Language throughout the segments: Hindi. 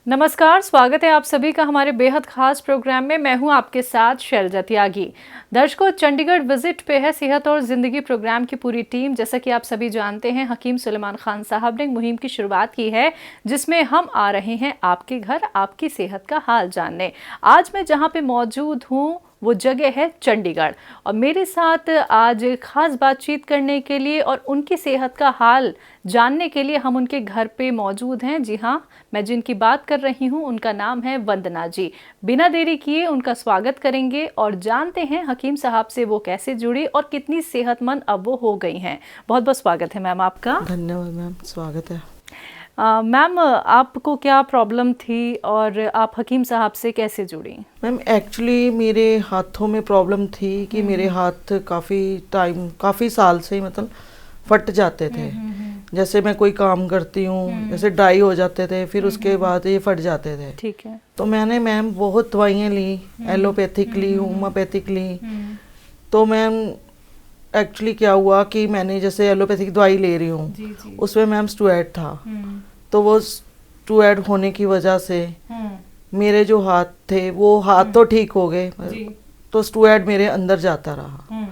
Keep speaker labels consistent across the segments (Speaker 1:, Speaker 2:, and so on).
Speaker 1: नमस्कार, स्वागत है आप सभी का हमारे बेहद खास प्रोग्राम में। मैं हूं आपके साथ शैलजा त्यागी। दर्शकों, चंडीगढ़ विजिट पे है सेहत और ज़िंदगी प्रोग्राम की पूरी टीम। जैसा कि आप सभी जानते हैं, हकीम सुलेमान खान साहब ने मुहिम की शुरुआत की है जिसमें हम आ रहे हैं आपके घर आपकी सेहत का हाल जानने। आज मैं जहां पे मौजूद हूं वो जगह है चंडीगढ़, और मेरे साथ आज खास बातचीत करने के लिए और उनकी सेहत का हाल जानने के लिए हम उनके घर पे मौजूद हैं। जी हाँ, मैं जिनकी बात कर रही हूँ उनका नाम है वंदना जी। बिना देरी किए उनका स्वागत करेंगे और जानते हैं हकीम साहब से वो कैसे जुड़ी और कितनी सेहतमंद अब वो हो गई हैं। बहुत बहुत स्वागत है मैम आपका।
Speaker 2: धन्यवाद मैम, स्वागत है।
Speaker 1: मैम, आपको क्या प्रॉब्लम थी और आप हकीम साहब से कैसे जुड़ी?
Speaker 2: मैम एक्चुअली मेरे हाथों में प्रॉब्लम थी कि मेरे हाथ काफ़ी साल से मतलब फट जाते थे। जैसे मैं कोई काम करती हूँ जैसे ड्राई हो जाते थे, फिर उसके बाद ये फट जाते थे।
Speaker 1: ठीक है।
Speaker 2: तो मैंने मैम बहुत दवाइयाँ ली, एलोपैथिक ली, होम्योपैथिक ली। तो मैम एक्चुअली क्या हुआ कि मैंने जैसे एलोपैथिक दवाई ले रही हूँ, उसमें मैम स्टेरॉइड था। तो वो स्टेरॉइड होने की वजह से मेरे जो हाथ थे वो हाथ तो ठीक हो गए, तो स्टेरॉइड मेरे अंदर जाता रहा।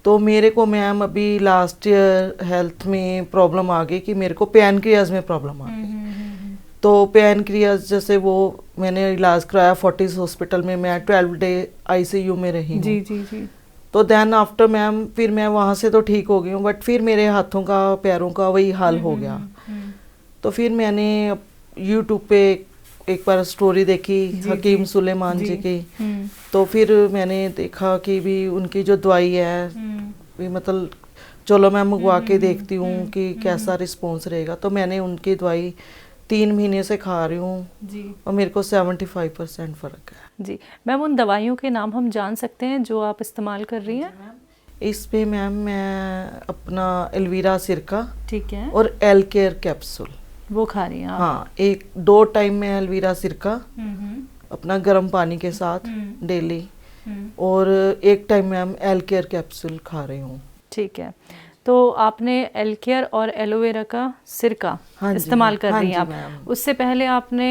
Speaker 2: तो मेरे को मैम अभी लास्ट ईयर हेल्थ में प्रॉब्लम आ गई कि मेरे को पैनक्रियाज में प्रॉब्लम आ गई। तो पैनक्रियाज जैसे वो मैंने इलाज कराया फोर्टिस हॉस्पिटल में, मैं 12 डे आईसीयू में रही हूँ।
Speaker 1: जी जी जी।
Speaker 2: तो देन आफ्टर मैम फिर मैं वहाँ से तो ठीक हो गई हूँ, बट फिर मेरे हाथों का पैरों का वही हाल हो गया। तो फिर मैंने यूट्यूब पे एक बार स्टोरी देखी हकीम सुलेमान जी की। तो फिर मैंने देखा कि भी उनकी जो दवाई है भी मतलब चलो मैं मंगवा के देखती हूँ कि कैसा रिस्पॉन्स रहेगा। तो मैंने उनकी दवाई 3 महीने से खा रही हूँ और मेरे को 75% फ़र्क है।
Speaker 1: जी मैम, उन दवाइयों के नाम हम जान सकते हैं जो आप इस्तेमाल कर रही हैं?
Speaker 2: इस पे मैम मैं अपना एलोवेरा सिरका,
Speaker 1: ठीक है,
Speaker 2: और एल केयर कैप्सूल
Speaker 1: वो खा रही हैं आप?
Speaker 2: हाँ, 1-2 टाइम में एलोवेरा सिरका अपना गर्म पानी के साथ डेली, और 1 time ma'am L care capsule खा रही हूँ।
Speaker 1: ठीक है, तो आपने एल केयर और एलोवेरा का सिरका इस्तेमाल कर रही हैं आप। उससे पहले आपने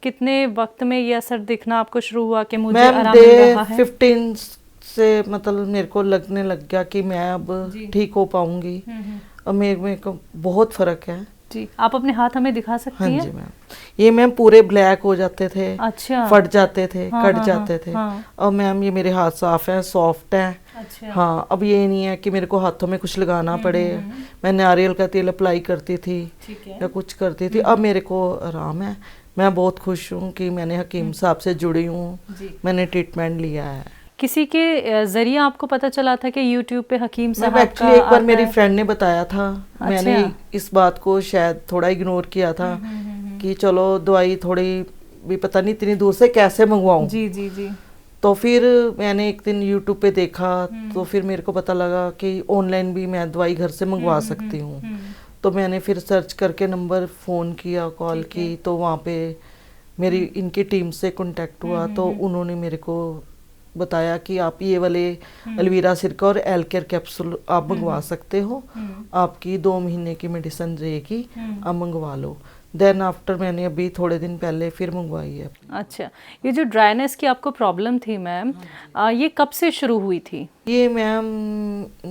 Speaker 1: कितने वक्त में ये असर दिखना आपको शुरू हुआ कि मुझे आराम मिल रहा है?
Speaker 2: 15 से मतलब मेरे को लगने लग गया कि मैं अब ठीक हो पाऊंगी, और मेरे को बहुत फर्क है।
Speaker 1: जी, आप अपने हाथ हमें दिखा सकती हैं?
Speaker 2: हाँ जी मैम, ये मैम पूरे ब्लैक हो जाते थे।
Speaker 1: अच्छा।
Speaker 2: फट जाते थे, कट जाते थे।
Speaker 1: हाँ।
Speaker 2: और मैम ये मेरे हाथ साफ हैं, सॉफ्ट हैं।
Speaker 1: अच्छा।
Speaker 2: हाँ, अब ये नहीं है कि मेरे को हाथों में कुछ लगाना पड़े। मैं नारियल का तेल अप्लाई करती थी या कुछ करती थी, अब मेरे को आराम है। मैं बहुत खुश हूँ कि मैंने हकीम साहब से जुड़ी हूँ, मैंने ट्रीटमेंट लिया है।
Speaker 1: किसी के जरिए आपको पता चला था कि यूट्यूब पे हकीम साहब
Speaker 2: एक्चुअली एक बार मेरी फ्रेंड ने बताया था।
Speaker 1: अच्छा।
Speaker 2: मैंने इस बात को शायद थोड़ा इग्नोर किया था कि चलो दवाई थोड़ी भी पता नहीं इतनी दूर से कैसे मंगवाऊं।
Speaker 1: जी जी जी।
Speaker 2: तो फिर मैंने एक दिन यूट्यूब पे देखा, तो फिर मेरे को पता लगा कि ऑनलाइन भी मैं दवाई घर से मंगवा सकती हूँ। तो मैंने फिर सर्च करके नंबर फ़ोन किया, कॉल की, तो वहाँ पे मेरी इनकी टीम से कांटेक्ट हुआ। तो उन्होंने मेरे को बताया कि आप ये वाले एलोवेरा सिरका और एल केयर कैप्सूल आप मंगवा सकते हो, आपकी 2 महीने की मेडिसिन रहेगी, आप मंगवा लो। देन आफ्टर मैंने अभी थोड़े दिन पहले फिर मंगवाई है।
Speaker 1: अच्छा, ये जो ड्राइनेस की आपको प्रॉब्लम थी मैम, ये कब से शुरू हुई थी?
Speaker 2: ये मैम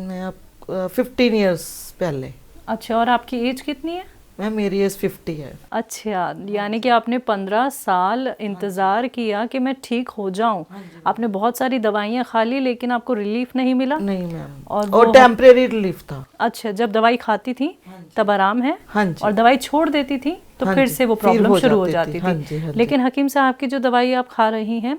Speaker 2: मैं 15 ईयर्स पहले।
Speaker 1: अच्छा, और आपकी एज कितनी है?
Speaker 2: मैम मेरी एज 50 है।
Speaker 1: अच्छा, यानी कि आपने 15 साल इंतज़ार किया कि मैं ठीक हो जाऊं। आपने बहुत सारी दवाइयाँ खा ली लेकिन आपको रिलीफ नहीं मिला?
Speaker 2: नहीं मैम,
Speaker 1: और
Speaker 2: टेम्परेरी रिलीफ था।
Speaker 1: अच्छा, जब दवाई खाती थी तब आराम है?
Speaker 2: हाँ जी।
Speaker 1: और दवाई छोड़ देती थी तो फिर से वो प्रॉब्लम शुरू हो जाती थी। लेकिन हकीम साहब की जो दवाई आप खा रही हैं,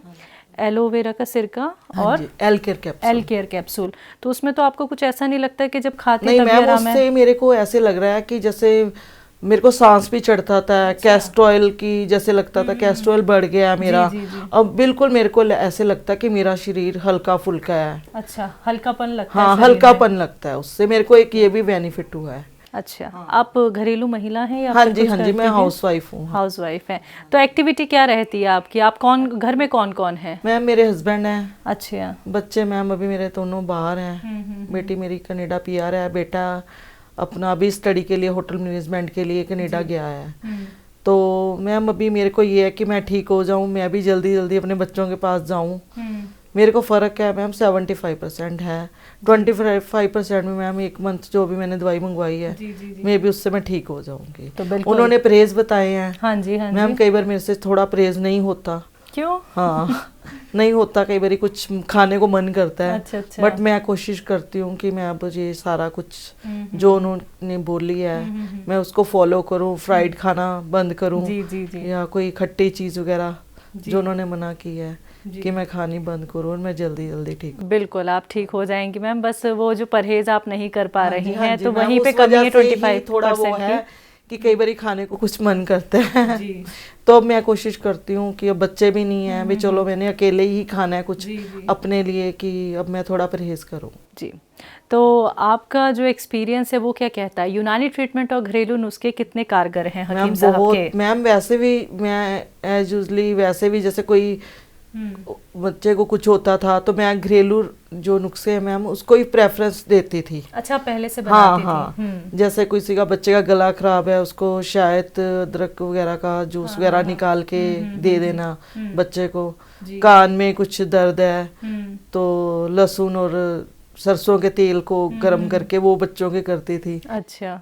Speaker 1: एलोवेरा का सिरका और
Speaker 2: एल केयर कैप्सूल,
Speaker 1: तो उसमें तो आपको कुछ ऐसा नहीं लगता कि जब खाती
Speaker 2: नहीं
Speaker 1: तभी
Speaker 2: मैम,
Speaker 1: आराम है?
Speaker 2: उससे मेरे को ऐसे लग रहा है कि जैसे मेरे को सांस भी चढ़ता था। कैस्ट्रॉयल की जैसे लगता था कैस्ट्रॉयल बढ़ गया मेरा। अब बिल्कुल मेरे को ऐसे लगता है कि मेरा शरीर हल्का फुल्का है।
Speaker 1: अच्छा, हल्कापन लगता है?
Speaker 2: हाँ, हल्कापन लगता है उससे। मेरे को एक ये भी बेनिफिट हुआ है।
Speaker 1: अच्छा, आप घरेलू महिला हैं या?
Speaker 2: हाँ जी, हाँ जी, मैं हाउस वाइफ हूँ।
Speaker 1: हाउस वाइफ हैं। तो एक्टिविटी क्या रहती है आपकी? आप घर में कौन कौन है?
Speaker 2: मैम मेरे हस्बैंड हैं।
Speaker 1: अच्छा।
Speaker 2: बच्चे मैम अभी मेरे दोनों बाहर हैं। बेटी मेरी कनाडा पीआर है, बेटा अपना अभी स्टडी के लिए होटल मैनेजमेंट के लिए कनाडा गया है। तो मैम अभी मेरे को ये है कि मैं ठीक हो जाऊँ, मैं भी जल्दी जल्दी अपने बच्चों के पास जाऊँ। मेरे को फ़र्क है मैम 75% है, 25% में मैम 1 मंथ जो भी मैंने दवाई मंगवाई है मैं भी उससे मैं ठीक हो जाऊंगी।
Speaker 1: तो
Speaker 2: उन्होंने परहेज बताए हैं।
Speaker 1: हाँ जी, हाँ
Speaker 2: मैम कई बार मेरे से थोड़ा परहेज नहीं होता।
Speaker 1: क्यों?
Speaker 2: हाँ नहीं होता, कई बार कुछ खाने को मन करता है।
Speaker 1: अच्छा।
Speaker 2: बट मैं कोशिश करती हूँ कि मैं अब ये सारा कुछ जो उन्होंने बोली है मैं उसको फॉलो करूँ, फ्राइड खाना बंद करूँ या कोई खट्टी चीज़ वगैरह जो उन्होंने मना की है कि मैं खानी बंद करूँ और मैं जल्दी जल्दी ठीक हूँ।
Speaker 1: बिल्कुल आप ठीक हो जाएंगी मैम, बस वो जो परहेज आप नहीं कर पा रही हैं तो
Speaker 2: मैम,
Speaker 1: वहीं पे
Speaker 2: उस
Speaker 1: कमी
Speaker 2: वजह
Speaker 1: है
Speaker 2: से ही
Speaker 1: 25%
Speaker 2: थोड़ा वो है कि कई बार खाने को कुछ मन करता है तो अब मैं कोशिश करती हूँ कि अब बच्चे भी नहीं है भी, चलो मैंने अकेले ही खाना है कुछ अपने लिए, कि अब मैं थोड़ा परहेज करूँ।
Speaker 1: जी, तो आपका जो एक्सपीरियंस है वो क्या कहता है, यूनानी ट्रीटमेंट और घरेलू नुस्खे कितने कारगर हैं हकीम साहब के?
Speaker 2: मैम वैसे भी मैं एज यूजली वैसे भी जैसे कोई बच्चे को कुछ होता था तो मैं घरेलू जो नुस्खे हैं मैम उसको ही प्रेफरेंस देती थी।
Speaker 1: अच्छा, पहले से बनाती
Speaker 2: थी। जैसे किसी का बच्चे का गला खराब है उसको शायद अदरक वगैरह का जूस वगैरह निकाल के दे देना बच्चे को। कान में कुछ दर्द है तो लहसुन और सरसों के तेल को गर्म करके वो बच्चों के करती थी।
Speaker 1: अच्छा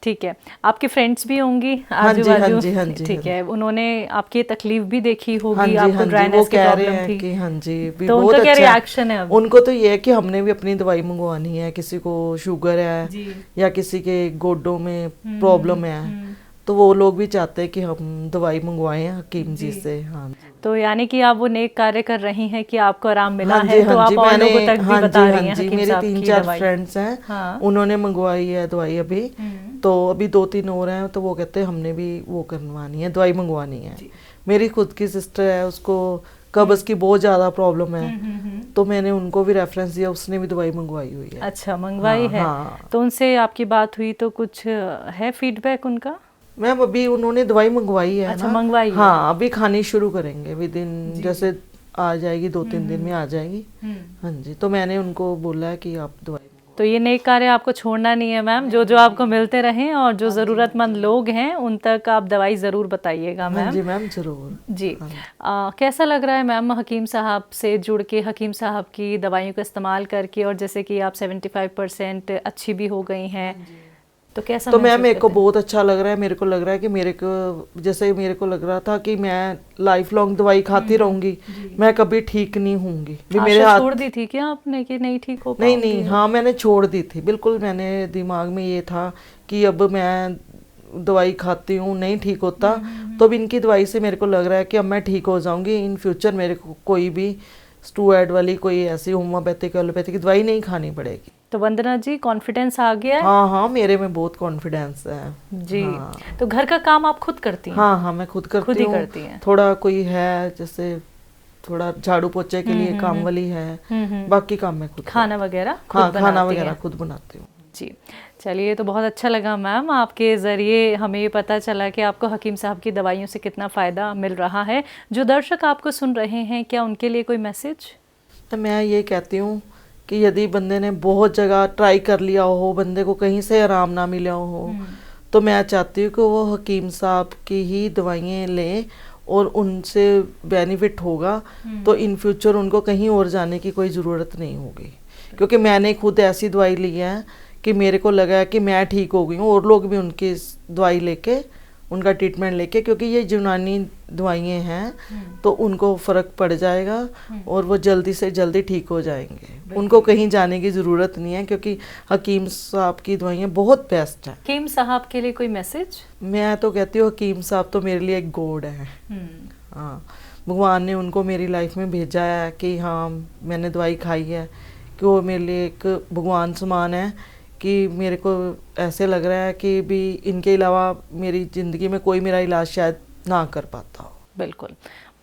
Speaker 1: ठीक है, आपके फ्रेंड्स भी होंगी
Speaker 2: आजू बाजू? हाँ जी,
Speaker 1: ठीक है, उन्होंने आपकी तकलीफ भी देखी होगी, आपको ड्राइनेस की प्रॉब्लम थी।
Speaker 2: हाँ जी, भी
Speaker 1: तो
Speaker 2: बहुत
Speaker 1: उनका क्या
Speaker 2: अच्छा
Speaker 1: रिएक्शन है अब?
Speaker 2: उनको तो ये है कि हमने भी अपनी दवाई मंगवानी है, किसी को शुगर है या किसी के गोडों में प्रॉब्लम है तो वो लोग भी चाहते हैं कि हम दवाई मंगवाएं हकीम जी से। हाँ,
Speaker 1: तो यानी कि आप वो नेक कार्य कर रही हैं कि आपको आराम मिला है, तो आप और लोगों तक भी बता रही हैं हकीम साहब की दवाई।
Speaker 2: मेरे 3-4 फ्रेंड्स हैं, उन्होंने मंगवाई है दवाई अभी, तो अभी 2-3 और हैं तो वो कहते हैं हमने भी वो करवानी है, दवाई मंगवानी है। मेरी खुद की सिस्टर है, उसको कब्ज की बहुत ज़्यादा प्रॉब्लम है तो मैंने उनको भी रेफरेंस दिया, उसने भी दवाई मंगवाई हुई है।
Speaker 1: अच्छा, मंगवाई है। तो उनसे आपकी बात हुई तो कुछ है फीडबैक उनका?
Speaker 2: मैम अभी उन्होंने दवाई मंगवाई है।
Speaker 1: अच्छा, मंगवाई है।
Speaker 2: हाँ, अभी खानी शुरू करेंगे विद इन, जैसे आ जाएगी 2-3 दिन में आ जाएगी। हाँ जी, तो मैंने उनको बोला है कि आप दवाई।
Speaker 1: तो ये नेक कार्य आपको छोड़ना नहीं है मैम, जो जो आपको मिलते रहें और जो ज़रूरतमंद लोग हैं उन तक आप दवाई ज़रूर बताइएगा मैम।
Speaker 2: जी मैम ज़रूर
Speaker 1: जी। कैसा लग रहा है मैम हकीम साहब से जुड़ के, हकीम साहब की दवाइयों का इस्तेमाल करके, और जैसे कि आप 75% अच्छी भी हो गई हैं तो कैसा?
Speaker 2: तो मैम मेरे को बहुत अच्छा लग रहा है। मेरे को लग रहा है कि मेरे को जैसे मेरे को लग रहा था कि मैं लाइफ लॉन्ग दवाई खाती रहूंगी, मैं कभी ठीक नहीं होंगी।
Speaker 1: मेरे हाथ छोड़ दी थी क्या आपने कि नहीं ठीक हो पाऊंगी?
Speaker 2: नहीं, हाँ मैंने छोड़ दी थी बिल्कुल। मैंने दिमाग में ये था कि अब मैं दवाई खाती हूँ नहीं ठीक होता तो अब इनकी दवाई से मेरे को लग रहा है कि अब मैं ठीक हो जाऊंगी। इन फ्यूचर मेरे को कोई भी स्टेरॉइड वाली कोई ऐसी होम्योपैथिक एलोपैथिक दवाई नहीं खानी पड़ेगी।
Speaker 1: तो वंदना जी कॉन्फिडेंस आ गया है?
Speaker 2: हाँ, मेरे में बहुत कॉन्फिडेंस है
Speaker 1: जी। तो घर का काम आप खुद करती हैं?
Speaker 2: हाँ, मैं खुद करती हूँ। थोड़ा कोई है जैसे थोड़ा झाड़ू पोछे के लिए काम वाली है, बाकी काम मैं खुद।
Speaker 1: खाना वगैरह?
Speaker 2: हाँ, खाना वगैरह खुद बनाती हूँ।
Speaker 1: जी, चलिए, तो बहुत अच्छा लगा मैम, आपके ज़रिए हमें ये पता चला कि आपको हकीम साहब की दवाइयों से कितना फ़ायदा मिल रहा है। जो दर्शक आपको सुन रहे हैं, क्या उनके लिए कोई मैसेज?
Speaker 2: तो मैं ये कहती हूँ कि यदि बंदे ने बहुत जगह ट्राई कर लिया हो, बंदे को कहीं से आराम ना मिला हो, तो मैं चाहती हूँ कि वो हकीम साहब की ही दवाइयाँ लें और उनसे बेनिफिट होगा तो इन फ्यूचर उनको कहीं और जाने की कोई ज़रूरत नहीं होगी। क्योंकि मैंने खुद ऐसी दवाई ली है कि मेरे को लगा कि मैं ठीक हो गई हूँ और लोग भी उनकी दवाई लेके, उनका ट्रीटमेंट लेके, क्योंकि ये यूनानी दवाइयाँ हैं तो उनको फ़र्क पड़ जाएगा और वो जल्दी से जल्दी ठीक हो जाएंगे। उनको कहीं जाने की ज़रूरत नहीं है क्योंकि हकीम साहब की दवाइयाँ बहुत बेस्ट हैं।
Speaker 1: हकीम साहब के लिए कोई मैसेज?
Speaker 2: मैं तो कहती हूँ हकीम साहब तो मेरे लिए एक गॉड है। हाँ, भगवान ने उनको मेरी लाइफ में भेजा है कि हाँ मैंने दवाई खाई है कि वो मेरे लिए एक भगवान समान है कि मेरे को ऐसे लग रहा है कि भी इनके अलावा मेरी ज़िंदगी में कोई मेरा इलाज शायद ना कर पाता हो।
Speaker 1: बिल्कुल,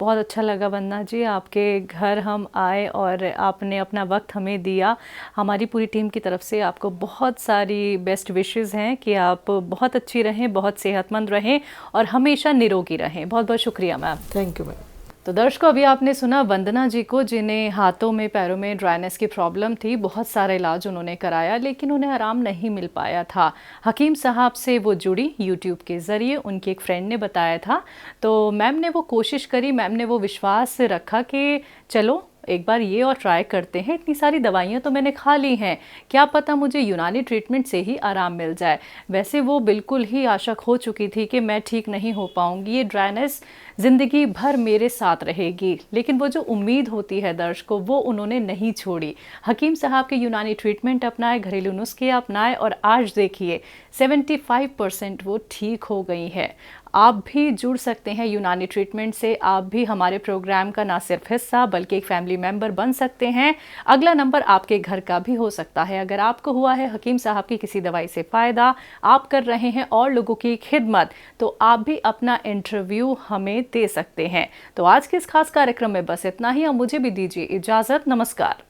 Speaker 1: बहुत अच्छा लगा वंदना जी, आपके घर हम आए और आपने अपना वक्त हमें दिया। हमारी पूरी टीम की तरफ से आपको बहुत सारी बेस्ट विशेस हैं कि आप बहुत अच्छी रहें, बहुत सेहतमंद रहें और हमेशा निरोगी रहें। बहुत बहुत शुक्रिया मैम।
Speaker 2: Thank you ma'am.
Speaker 1: तो दर्शकों, अभी आपने सुना वंदना जी को, जिन्हें हाथों में पैरों में ड्राइनेस की प्रॉब्लम थी। बहुत सारा इलाज उन्होंने कराया लेकिन उन्हें आराम नहीं मिल पाया था। हकीम साहब से वो जुड़ी यूट्यूब के ज़रिए, उनकी एक फ्रेंड ने बताया था। तो मैम ने वो कोशिश करी, मैम ने वो विश्वास रखा कि चलो एक बार ये और ट्राई करते हैं। इतनी सारी दवाइयाँ तो मैंने खा ली हैं, क्या पता मुझे यूनानी ट्रीटमेंट से ही आराम मिल जाए। वैसे वो बिल्कुल ही आशक हो चुकी थी कि मैं ठीक नहीं हो पाऊंगी, ये ड्राइनेस ज़िंदगी भर मेरे साथ रहेगी। लेकिन वो जो उम्मीद होती है दर्शकों, वो उन्होंने नहीं छोड़ी। हकीम साहब के यूनानी ट्रीटमेंट अपनाए, घरेलू नुस्खे अपनाए और आज देखिए 75% वो ठीक हो गई है। आप भी जुड़ सकते हैं यूनानी ट्रीटमेंट से। आप भी हमारे प्रोग्राम का ना सिर्फ हिस्सा बल्कि एक फैमिली मेंबर बन सकते हैं। अगला नंबर आपके घर का भी हो सकता है। अगर आपको हुआ है हकीम साहब की किसी दवाई से फ़ायदा, आप कर रहे हैं और लोगों की खिदमत, तो आप भी अपना इंटरव्यू हमें दे सकते हैं। तो आज के इस खास कार्यक्रम में बस इतना ही। अब मुझे भी दीजिए इजाज़त। नमस्कार।